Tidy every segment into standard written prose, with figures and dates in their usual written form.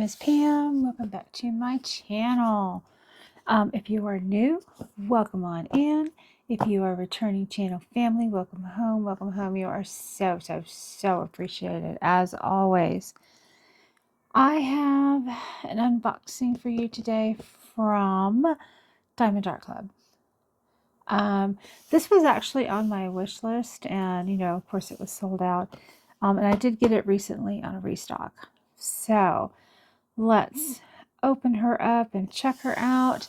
is Pam. Welcome back to my channel. If you are new, welcome on in. If you are a returning channel family, welcome home. Welcome home. You are so appreciated as always. I have an unboxing for you today from Diamond Art Club. This was actually on my wish list, and of course it was sold out. And I did get it recently on a restock. So let's open her up and check her out.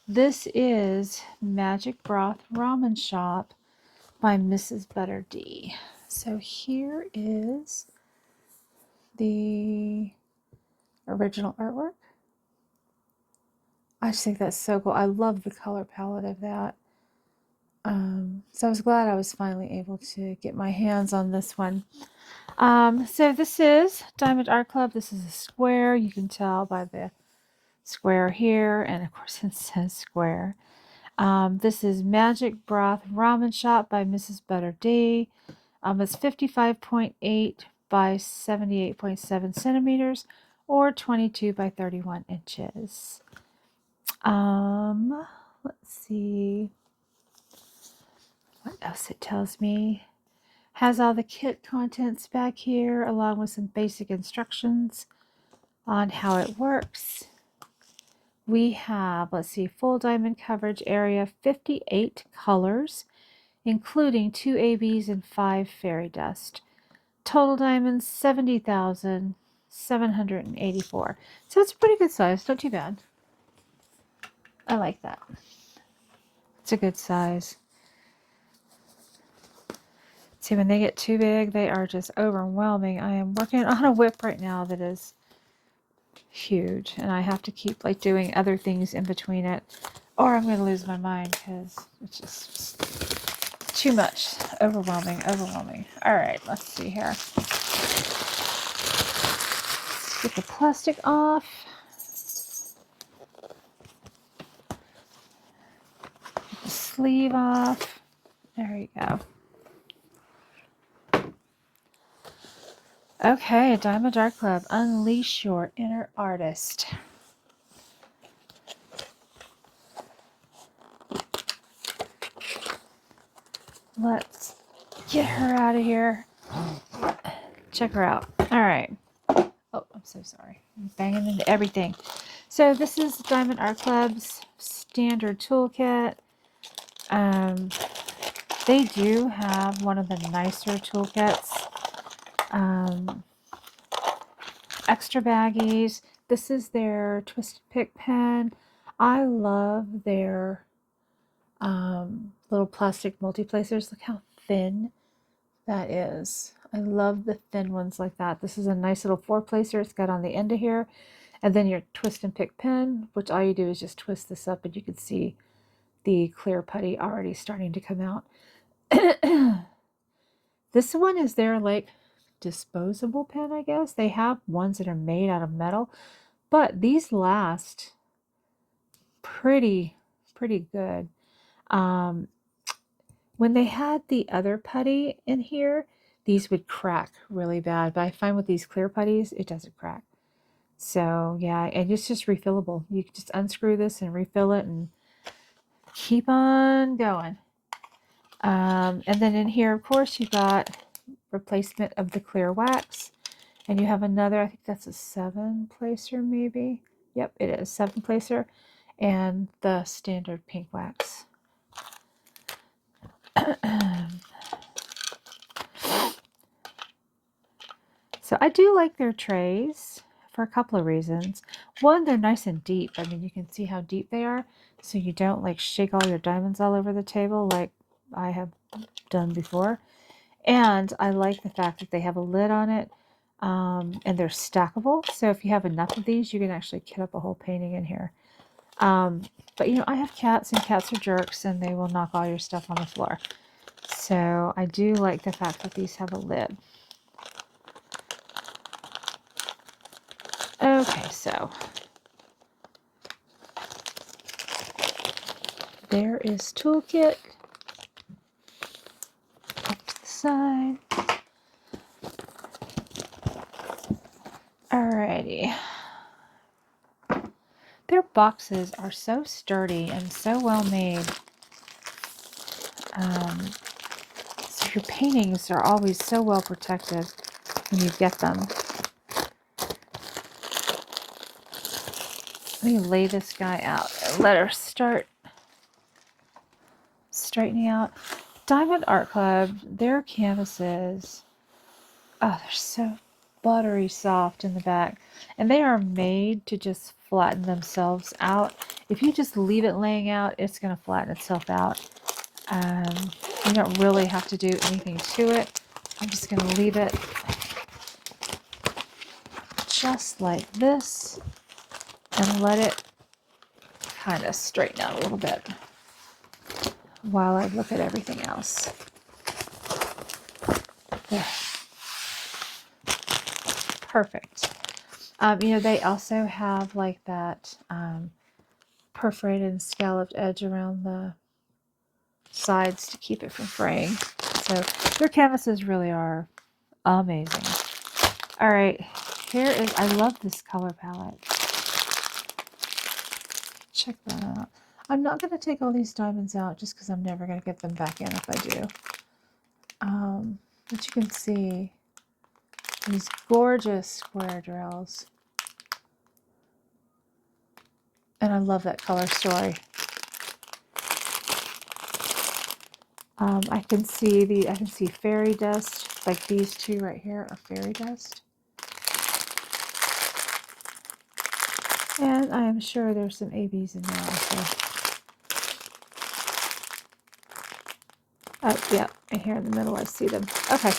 This is Magic Broth Ramen Shop by Mrs. ButterD. So here is the original artwork. I just think that's so cool. I love the color palette of that. So I was glad I was finally able to get my hands on this one. So this is Diamond Art Club. This is a square. You can tell by the square here, and of course it says square. This is Magic Broth Ramen Shop by Mrs. ButterD. It's 55.8 by 78.7 centimeters, or 22 by 31 inches. Let's see what else it tells me. Has all the kit contents back here, along with some basic instructions on how it works. We have, let's see, full diamond coverage area, 58 colors, including 2 ABs and 5 fairy dust. Total diamonds, 70,784. So it's a pretty good size, not too bad. I like that. It's a good size. See, when they get too big, they are just overwhelming. I am working on a whip right now that is huge, and I have to keep doing other things in between it, or I'm going to lose my mind because it's just too much. Overwhelming. All right, let's see here. Get the plastic off. Get the sleeve off. There you go. Okay, Diamond Art Club, unleash your inner artist. Let's get her out of here. Check her out. All right. Oh, I'm so sorry. I'm banging into everything. So this is Diamond Art Club's standard toolkit. They do have one of the nicer toolkits. Extra baggies. This is their twist pick pen. I love their little plastic multi-placers. Look how thin that is. I love the thin ones like that. This is a nice little 4-placer. It's got on the end of here. And then your twist and pick pen, which all you do is just twist this up, and you can see the clear putty already starting to come out. This one is their disposable pen, I guess. They have ones that are made out of metal, but these last pretty good. When they had the other putty in here, these would crack really bad, but I find with these clear putties, it doesn't crack. So yeah, and it's just refillable. You can just unscrew this and refill it and keep on going. And then in here, of course, you got replacement of the clear wax, and you have another, I think that's a 7-placer maybe. Yep, it is 7-placer, and the standard pink wax. So I do like their trays for a couple of reasons. One, they're nice and deep. I mean, you can see how deep they are, so you don't shake all your diamonds all over the table like I have done before. And I like the fact that they have a lid on it, and they're stackable. So if you have enough of these, you can actually kit up a whole painting in here. But I have cats, and cats are jerks, and they will knock all your stuff on the floor. So I do like the fact that these have a lid. Okay, so there is toolkit up to the side. Alrighty. their boxes are so sturdy and so well made. So your paintings are always so well protected when you get them. Let me lay this guy out and let her start straightening out. Diamond Art Club, their canvases, oh, they're so buttery soft in the back. And they are made to just flatten themselves out. If you just leave it laying out, it's going to flatten itself out. You don't really have to do anything to it. I'm just going to leave it just like this and let it kind of straighten out a little bit while I look at everything else. There. Perfect. You know, they also have like that perforated and scalloped edge around the sides to keep it from fraying. So their canvases really are amazing. All right, here is, I love this color palette. Check that out. I'm not going to take all these diamonds out just because I'm never going to get them back in if I do. But you can see these gorgeous square drills. And I love that color story. I can see fairy dust, like these two right here are fairy dust. And I am sure there's some ABs in there also. Oh, yeah, and here in the middle I see them. Okay.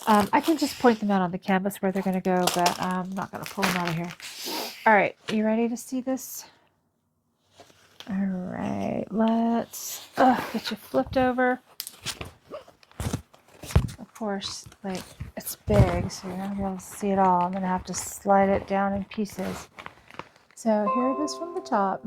I can just point them out on the canvas where they're going to go, but I'm not going to pull them out of here. All right, you ready to see this? All right, let's get you flipped over. Of course, like, it's big, so you're not going to be able to see it all. I'm going to have to slide it down in pieces. So here it is from the top.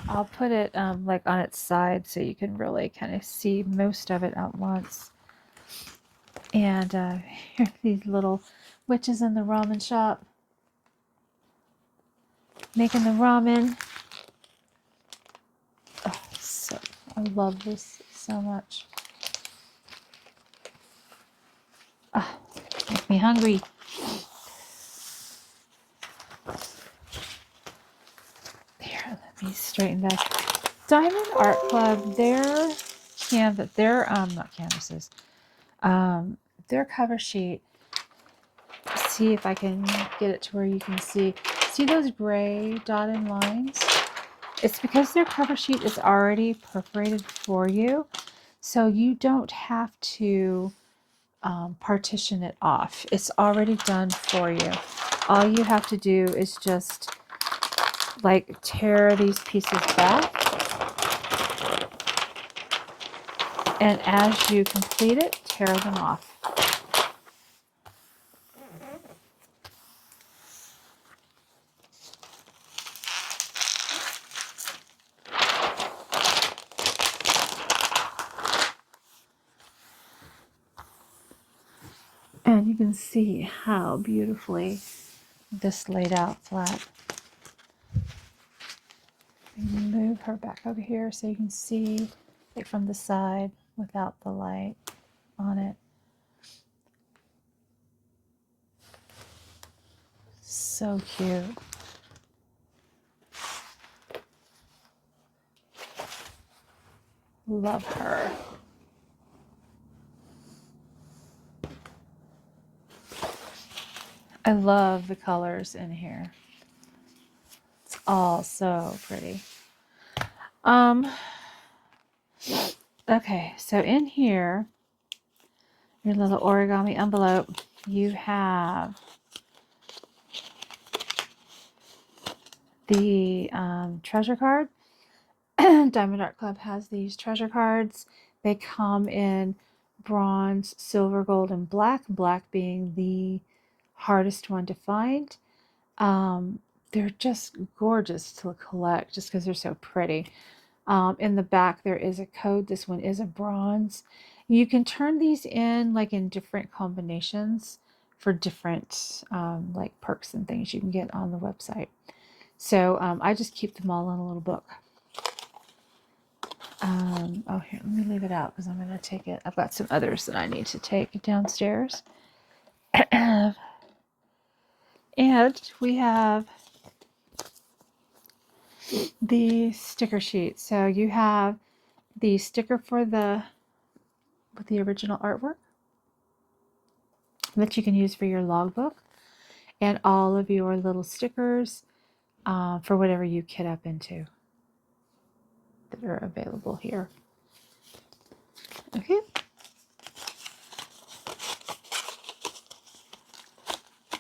I'll put it like on its side so you can really kind of see most of it at once. And here are these little witches in the ramen shop making the ramen. Oh, so I love this so much. Oh, make me hungry. There, let me straighten that. Diamond Art Club, their not canvases, their cover sheet. See if I can get it to where you can see those gray dotted lines? It's because their cover sheet is already perforated for you, so you don't have to partition it off. It's already done for you. All you have to do is just like tear these pieces back, and as you complete it, tear them off. And you can see how beautifully this laid out flat. Move her back over here so you can see it from the side without the light on it. So cute. Love her. I love the colors in here. It's all so pretty. Okay, so in here, your little origami envelope, you have the treasure card. Diamond Art Club has these treasure cards. They come in bronze, silver, gold, and black. Black being the hardest one to find. They're just gorgeous to collect just because they're so pretty. In the back there is a code. This one is a bronze. You can turn these in like in different combinations for different like perks and things you can get on the website. So I just keep them all in a little book. Oh, here, let me leave it out because I'm going to take it. I've got some others that I need to take downstairs. And we have the sticker sheet. So you have the sticker for with the original artwork that you can use for your logbook, and all of your little stickers for whatever you kit up into that are available here. Okay.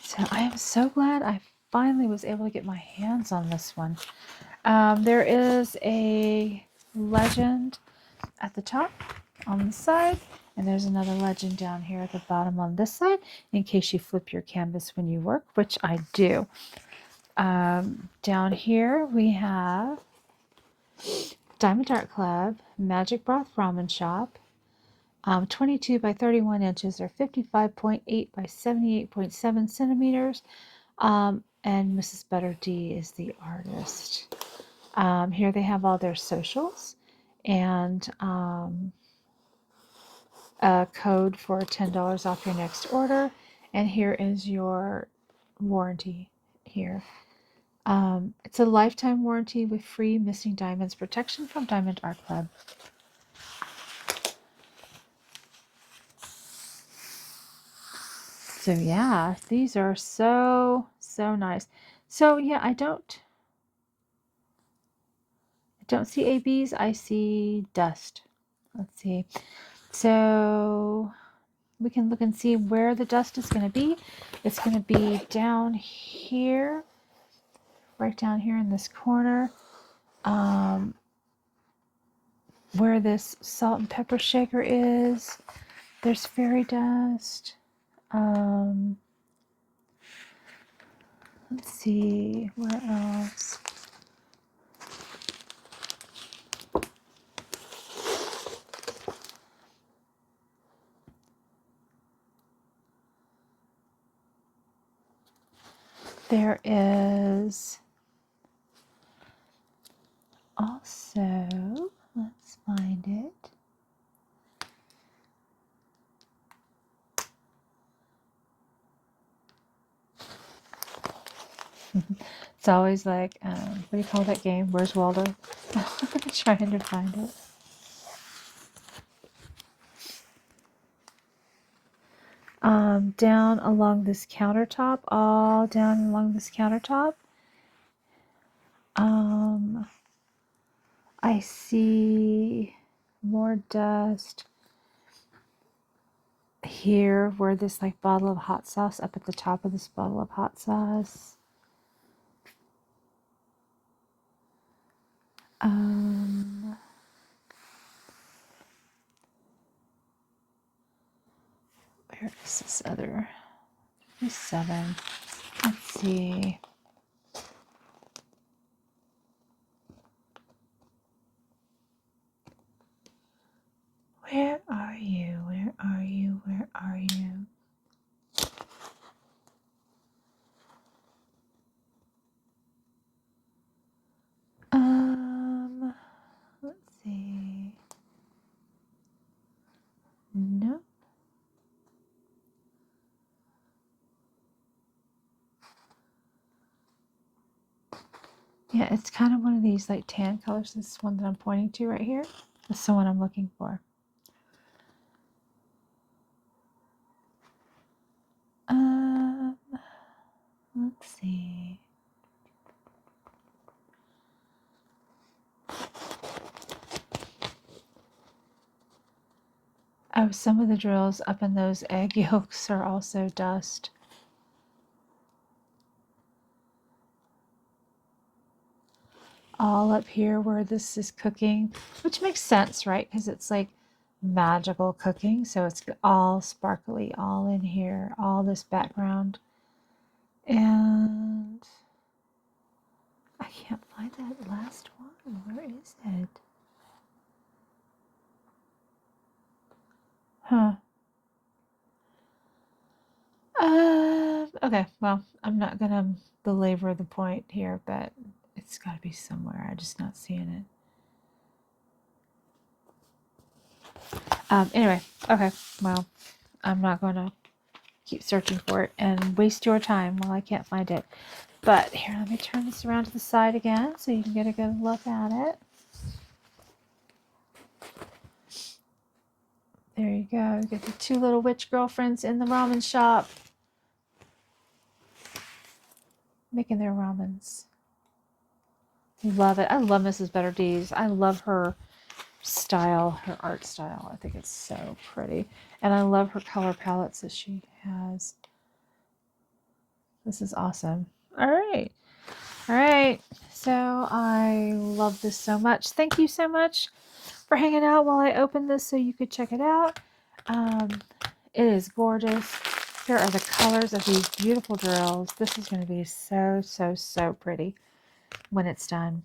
So I am so glad I finally was able to get my hands on this one. There is a legend at the top on the side, and there's another legend down here at the bottom on this side in case you flip your canvas when you work, which I do. Down here we have Diamond Art Club, Magic Broth Ramen Shop, 22 by 31 inches or 55.8 by 78.7 centimeters. And Mrs. ButterD is the artist. Here they have all their socials and a code for $10 off your next order. And here is your warranty here. It's a lifetime warranty with free missing diamonds protection from Diamond Art Club. So yeah, these are so nice. So yeah, I don't see ABs, I see dust. Let's see. So we can look and see where the dust is going to be. It's going to be down here, right down here in this corner, where this salt and pepper shaker is. There's fairy dust. Let's see, where else? There is also, let's find it. It's always like, what do you call that game? Where's Waldo? Trying to find it. Down along this countertop, all down along this countertop, I see more dust here where this like bottle of hot sauce, up at the top of this bottle of hot sauce. Where is this other? 7. Let's see. Where are you? Where are you? Where are you? Let's see. Nope. Yeah, it's kind of one of these like tan colors. This one that I'm pointing to right here. That's the one I'm looking for. Let's see. Oh, some of the drills up in those egg yolks are also dust. All up here where this is cooking, which makes sense, right? Because it's like magical cooking. So it's all sparkly, all in here, all this background. And I can't find that last one. Where is it? Huh. Okay, well, I'm not gonna belabor the point here, but it's gotta be somewhere. I'm just not seeing it. Anyway, okay, well, I'm not gonna keep searching for it and waste your time while I can't find it. But here, let me turn this around to the side again so you can get a good look at it. There you go. You get the two little witch girlfriends in the ramen shop making their ramens. Love it. I love Mrs. ButterD's. I love her style, her art style. I think it's so pretty. And I love her color palettes that she has. This is awesome. All right. All right. So I love this so much. Thank you so much for hanging out while I opened this so you could check it out. It is gorgeous. Here are the colors of these beautiful drills. This is going to be so, so, so pretty when it's done.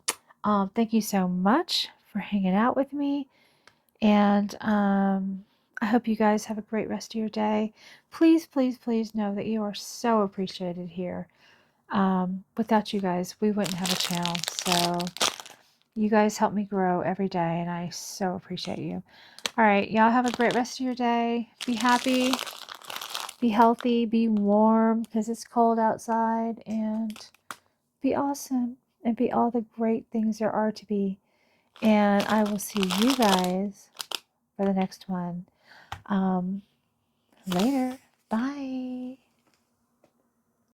Thank you so much for hanging out with me. And I hope you guys have a great rest of your day. Please, please, please know that you are so appreciated here. Without you guys, we wouldn't have a channel. So you guys help me grow every day, and I so appreciate you. All right, y'all have a great rest of your day. Be happy, be healthy, be warm because it's cold outside, and be awesome and be all the great things there are to be. And I will see you guys for the next one. Later.